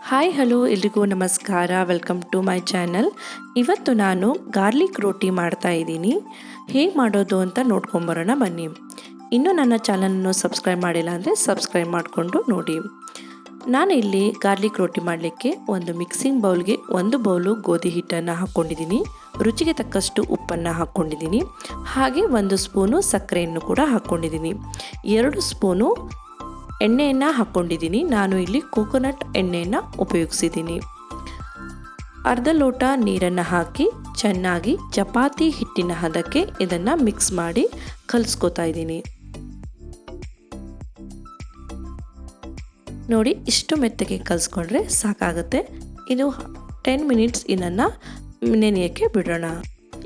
Hi hello ಎಲ್ರಿಗೂ ನಮಸ್ಕಾರ. Welcome to my channel. ಇವತ್ತು ನಾನು ಗಾರ್ಲಿಕ್ ರೋಟಿ ಮಾಡ್ತಾ ಇದ್ದೀನಿ. ಹೇಗೆ ಮಾಡೋದು ಅಂತ ನೋಡ್ಕೊಂಬರೋಣ ಬನ್ನಿ. ಇನ್ನೂ ನನ್ನ ಚಾನಲನ್ನು ಸಬ್ಸ್ಕ್ರೈಬ್ ಮಾಡಿಲ್ಲ ಅಂದರೆ ಸಬ್ಸ್ಕ್ರೈಬ್ ಮಾಡಿಕೊಂಡು ನೋಡಿ. ನಾನು ಇಲ್ಲಿ ಗಾರ್ಲಿಕ್ ರೋಟಿ ಮಾಡಲಿಕ್ಕೆ ಒಂದು ಮಿಕ್ಸಿಂಗ್ ಬೌಲ್ಗೆ 1 ಬೌಲು ಗೋಧಿ ಹಿಟ್ಟನ್ನು ಹಾಕ್ಕೊಂಡಿದ್ದೀನಿ. ರುಚಿಗೆ ತಕ್ಕಷ್ಟು ಉಪ್ಪನ್ನು ಹಾಕ್ಕೊಂಡಿದ್ದೀನಿ. ಹಾಗೆ 1 ಸ್ಪೂನು ಸಕ್ಕರೆಯನ್ನು ಕೂಡ ಹಾಕ್ಕೊಂಡಿದ್ದೀನಿ. 2 ಸ್ಪೂನು ಎಣ್ಣೆಯನ್ನು ಹಾಕ್ಕೊಂಡಿದ್ದೀನಿ. ನಾನು ಇಲ್ಲಿ ಕೋಕೋನಟ್ ಎಣ್ಣೆಯನ್ನು ಉಪಯೋಗಿಸಿದ್ದೀನಿ. ಅರ್ಧ ಲೋಟ ನೀರನ್ನು ಹಾಕಿ ಚೆನ್ನಾಗಿ ಚಪಾತಿ ಹಿಟ್ಟಿನ ಹದಕ್ಕೆ ಇದನ್ನು ಮಿಕ್ಸ್ ಮಾಡಿ ಕಲಿಸ್ಕೊತಾ ಇದ್ದೀನಿ. ನೋಡಿ, ಇಷ್ಟು ಮೆತ್ತಗೆ ಕಲಿಸ್ಕೊಂಡ್ರೆ ಸಾಕಾಗುತ್ತೆ. ಇದು 10 ಮಿನಿಟ್ಸ್ ಇದನ್ನು ನೆನೆಯೋಕ್ಕೆ ಬಿಡೋಣ.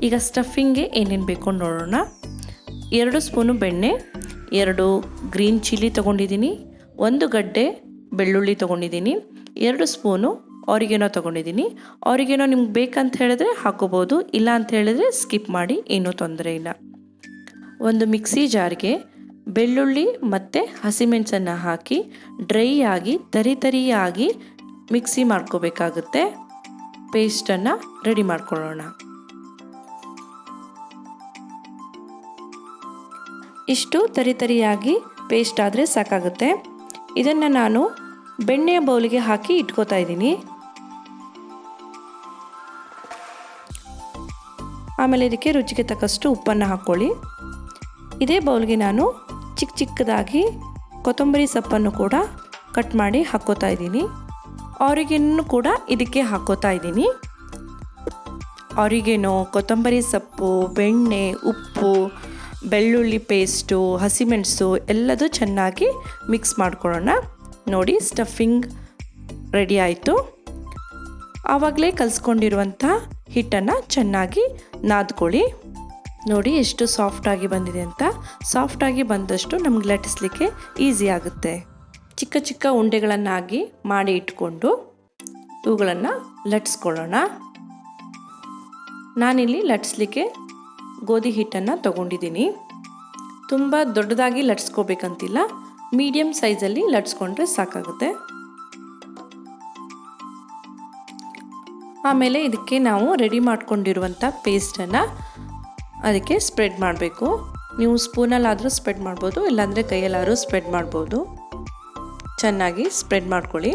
ಈಗ ಸ್ಟಫಿಂಗ್ಗೆ ಏನೇನು ಬೇಕು ನೋಡೋಣ. 2 ಸ್ಪೂನು ಬೆಣ್ಣೆ, 2 ಗ್ರೀನ್ ಚಿಲ್ಲಿ ತೊಗೊಂಡಿದ್ದೀನಿ, 1 ಗಡ್ಡೆ ಬೆಳ್ಳುಳ್ಳಿ ತೊಗೊಂಡಿದ್ದೀನಿ, 2 ಸ್ಪೂನು ಆರಿಗೆನೋ ತೊಗೊಂಡಿದ್ದೀನಿ. ಆರಿಗೆನೋ ನಿಮ್ಗೆ ಬೇಕಂತ ಹೇಳಿದ್ರೆ ಹಾಕೋಬೋದು, ಇಲ್ಲ ಅಂತ ಹೇಳಿದ್ರೆ ಸ್ಕಿಪ್ ಮಾಡಿ, ಏನೂ ತೊಂದರೆ ಇಲ್ಲ. ಒಂದು ಮಿಕ್ಸಿ ಜಾರ್ಗೆ ಬೆಳ್ಳುಳ್ಳಿ ಮತ್ತು ಹಸಿಮೆಣಸನ್ನು ಹಾಕಿ ಡ್ರೈ ಆಗಿ ತರಿಯಾಗಿ ಮಿಕ್ಸಿ ಮಾಡ್ಕೋಬೇಕಾಗುತ್ತೆ. ಪೇಸ್ಟನ್ನು ರೆಡಿ ಮಾಡ್ಕೊಳ್ಳೋಣ. ಇಷ್ಟು ತರಿಯಾಗಿ ಪೇಸ್ಟ್ ಆದರೆ ಸಾಕಾಗುತ್ತೆ. ಇದನ್ನು ನಾನು ಬೆಣ್ಣೆಯ ಬೌಲಿಗೆ ಹಾಕಿ ಇಟ್ಕೋತಾ ಇದ್ದೀನಿ. ಆಮೇಲೆ ಇದಕ್ಕೆ ರುಚಿಗೆ ತಕ್ಕಷ್ಟು ಉಪ್ಪನ್ನು ಹಾಕ್ಕೊಳ್ಳಿ. ಇದೇ ಬೌಲ್ಗೆ ನಾನು ಚಿಕ್ಕದಾಗಿ ಕೊತ್ತಂಬರಿ ಸೊಪ್ಪನ್ನು ಕೂಡ ಕಟ್ ಮಾಡಿ ಹಾಕ್ಕೋತಾ ಇದ್ದೀನಿ. ಆರಿಗೆನೋ ಕೂಡ ಇದಕ್ಕೆ ಹಾಕ್ಕೋತಾ ಇದ್ದೀನಿ. ಆರಿಗೆನೋ, ಕೊತ್ತಂಬರಿ ಸೊಪ್ಪು, ಬೆಣ್ಣೆ, ಉಪ್ಪು, ಬೆಳ್ಳುಳ್ಳಿ ಪೇಸ್ಟು, ಹಸಿಮೆಣಸು ಎಲ್ಲದೂ ಚೆನ್ನಾಗಿ ಮಿಕ್ಸ್ ಮಾಡ್ಕೊಳ್ಳೋಣ. ನೋಡಿ, ಸ್ಟಫಿಂಗ್ ರೆಡಿ ಆಯಿತು. ಆವಾಗಲೇ ಕಲಿಸ್ಕೊಂಡಿರುವಂಥ ಹಿಟ್ಟನ್ನು ಚೆನ್ನಾಗಿ ನಾದ್ಕೊಳ್ಳಿ. ನೋಡಿ ಎಷ್ಟು ಸಾಫ್ಟಾಗಿ ಬಂದಿದೆ ಅಂತ. ಸಾಫ್ಟಾಗಿ ಬಂದಷ್ಟು ನಮ್ಗೆ ಲಟ್ಟಿಸ್ಲಿಕ್ಕೆ ಈಸಿ ಆಗುತ್ತೆ. ಚಿಕ್ಕ ಉಂಡೆಗಳನ್ನಾಗಿ ಮಾಡಿ ಇಟ್ಕೊಂಡು ಇವುಗಳನ್ನು ಲಟ್ಟಿಸ್ಕೊಳ್ಳೋಣ. ನಾನಿಲ್ಲಿ ಲಟ್ಟಿಸ್ಲಿಕ್ಕೆ ಗೋಧಿ ಹಿಟ್ಟನ್ನು ತೊಗೊಂಡಿದ್ದೀನಿ. ತುಂಬ ದೊಡ್ಡದಾಗಿ ಲಟ್ಸ್ಕೋಬೇಕಂತಿಲ್ಲ, ಮೀಡಿಯಮ್ ಸೈಜಲ್ಲಿ ಲಟ್ಸ್ಕೊಂಡ್ರೆ ಸಾಕಾಗುತ್ತೆ. ಆಮೇಲೆ ಇದಕ್ಕೆ ನಾವು ರೆಡಿ ಮಾಡ್ಕೊಂಡಿರುವಂಥ ಪೇಸ್ಟನ್ನು ಅದಕ್ಕೆ ಸ್ಪ್ರೆಡ್ ಮಾಡಬೇಕು. ನೀವು ಸ್ಪೂನಲ್ಲಾದರೂ ಸ್ಪ್ರೆಡ್ ಮಾಡ್ಬೋದು, ಇಲ್ಲಾಂದರೆ ಕೈಯಲ್ಲಾದರೂ ಸ್ಪ್ರೆಡ್ ಮಾಡ್ಬೋದು. ಚೆನ್ನಾಗಿ ಸ್ಪ್ರೆಡ್ ಮಾಡ್ಕೊಳ್ಳಿ.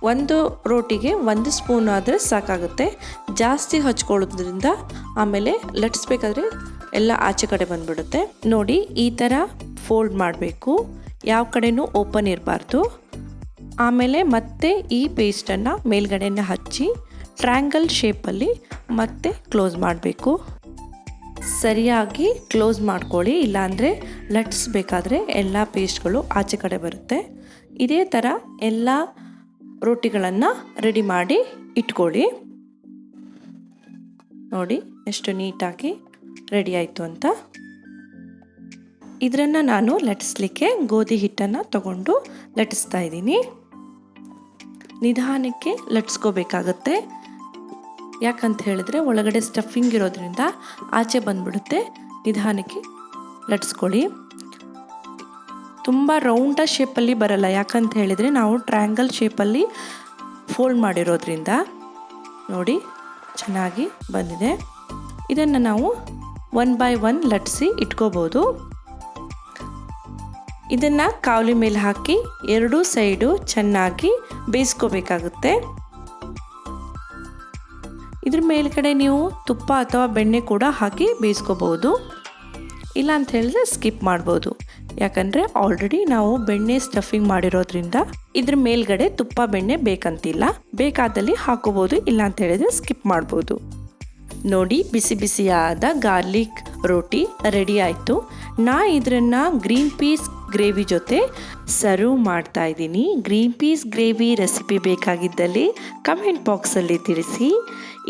1 ರೋಟಿಗೆ 1 ಸ್ಪೂನ್ ಆದರೆ ಸಾಕಾಗುತ್ತೆ. ಜಾಸ್ತಿ ಹಚ್ಕೊಳ್ಳೋದ್ರಿಂದ ಆಮೇಲೆ ಲಟ್ಸ್ಬೇಕಾದ್ರೆ ಎಲ್ಲ ಆಚೆ ಕಡೆ ಬಂದ್ಬಿಡುತ್ತೆ. ನೋಡಿ, ಈ ಥರ ಫೋಲ್ಡ್ ಮಾಡಬೇಕು, ಯಾವ ಕಡೆನೂ ಓಪನ್ ಇರಬಾರ್ದು. ಆಮೇಲೆ ಮತ್ತೆ ಈ ಪೇಸ್ಟನ್ನು ಮೇಲ್ಗಡೆನ ಹಚ್ಚಿ ಟ್ರ್ಯಾಂಗಲ್ ಶೇಪಲ್ಲಿ ಮತ್ತೆ ಕ್ಲೋಸ್ ಮಾಡಬೇಕು. ಸರಿಯಾಗಿ ಕ್ಲೋಸ್ ಮಾಡ್ಕೊಳ್ಳಿ, ಇಲ್ಲಾಂದರೆ ಲಟ್ಸ್ಬೇಕಾದ್ರೆ ಎಲ್ಲ ಪೇಸ್ಟ್ಗಳು ಆಚೆ ಕಡೆ ಬರುತ್ತೆ. ಇದೇ ಥರ ಎಲ್ಲ ರೋಟಿಗಳನ್ನು ರೆಡಿ ಮಾಡಿ ಇಟ್ಕೊಳ್ಳಿ. ನೋಡಿ ಎಷ್ಟು ನೀಟಾಗಿ ರೆಡಿ ಆಯಿತು ಅಂತ. ಇದನ್ನು ನಾನು ಲಟ್ಟಿಸ್ಲಿಕ್ಕೆ ಗೋಧಿ ಹಿಟ್ಟನ್ನು ತಗೊಂಡು ಲಟ್ಟಿಸ್ತಾ ಇದ್ದೀನಿ. ನಿಧಾನಕ್ಕೆ ಲಟ್ಸ್ಕೋಬೇಕಾಗತ್ತೆ, ಯಾಕಂತ ಹೇಳಿದ್ರೆ ಒಳಗಡೆ ಸ್ಟಫಿಂಗ್ ಇರೋದ್ರಿಂದ ಆಚೆ ಬಂದ್ಬಿಡುತ್ತೆ. ನಿಧಾನಕ್ಕೆ ಲಟ್ಸ್ಕೊಳ್ಳಿ. ತುಂಬ ರೌಂಡ ಶೇಪಲ್ಲಿ ಬರಲ್ಲ, ಯಾಕಂತ ಹೇಳಿದರೆ ನಾವು ಟ್ರ್ಯಾಂಗಲ್ ಶೇಪಲ್ಲಿ ಫೋಲ್ಡ್ ಮಾಡಿರೋದ್ರಿಂದ. ನೋಡಿ ಚೆನ್ನಾಗಿ ಬಂದಿದೆ. ಇದನ್ನು ನಾವು 1 by 1 ಲಟ್ಟಿಸಿ ಇಟ್ಕೋಬೋದು. ಇದನ್ನು ಕಾವಲಿ ಮೇಲೆ ಹಾಕಿ 2 ಸೈಡು ಚೆನ್ನಾಗಿ ಬೇಯಿಸ್ಕೋಬೇಕಾಗುತ್ತೆ. ಇದ್ರ ಮೇಲ್ಗಡೆ ನೀವು ತುಪ್ಪ ಅಥವಾ ಬೆಣ್ಣೆ ಕೂಡ ಹಾಕಿ ಬೇಯಿಸ್ಕೋಬೋದು, ಇಲ್ಲ ಅಂತ ಹೇಳಿದ್ರೆ ಸ್ಕಿಪ್ ಮಾಡ್ಬೋದು. ಯಾಕಂದರೆ ಆಲ್ರೆಡಿ ನಾವು ಬೆಣ್ಣೆ ಸ್ಟಫಿಂಗ್ ಮಾಡಿರೋದ್ರಿಂದ ಇದ್ರ ಮೇಲ್ಗಡೆ ತುಪ್ಪ ಬೆಣ್ಣೆ ಬೇಕಂತಿಲ್ಲ. ಬೇಕಾದಲ್ಲಿ ಹಾಕೋಬೋದು, ಇಲ್ಲ ಅಂತ ಹೇಳಿದ್ರೆ ಸ್ಕಿಪ್ ಮಾಡ್ಬೋದು. ನೋಡಿ, ಬಿಸಿಯಾದ ಗಾರ್ಲಿಕ್ ರೋಟಿ ರೆಡಿ ಆಯಿತು. ಇದನ್ನು ಗ್ರೀನ್ ಪೀಸ್ ಗ್ರೇವಿ ಜೊತೆ ಸರ್ವ್ ಮಾಡ್ತಾ ಇದ್ದೀನಿ. ಗ್ರೀನ್ ಪೀಸ್ ಗ್ರೇವಿ ರೆಸಿಪಿ ಬೇಕಾಗಿದ್ದಲ್ಲಿ ಕಮೆಂಟ್ ಬಾಕ್ಸಲ್ಲಿ ತಿಳಿಸಿ.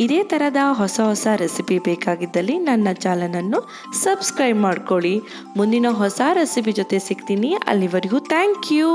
ಇದೇ ಥರದ ಹೊಸ ರೆಸಿಪಿ ಬೇಕಾಗಿದ್ದಲ್ಲಿ ನನ್ನ ಚಾನಲನ್ನು ಸಬ್ಸ್ಕ್ರೈಬ್ ಮಾಡ್ಕೊಳ್ಳಿ. ಮುಂದಿನ ಹೊಸ ರೆಸಿಪಿ ಜೊತೆ ಸಿಗ್ತೀನಿ. ಅಲ್ಲಿವರೆಗೂ ಥ್ಯಾಂಕ್ ಯು.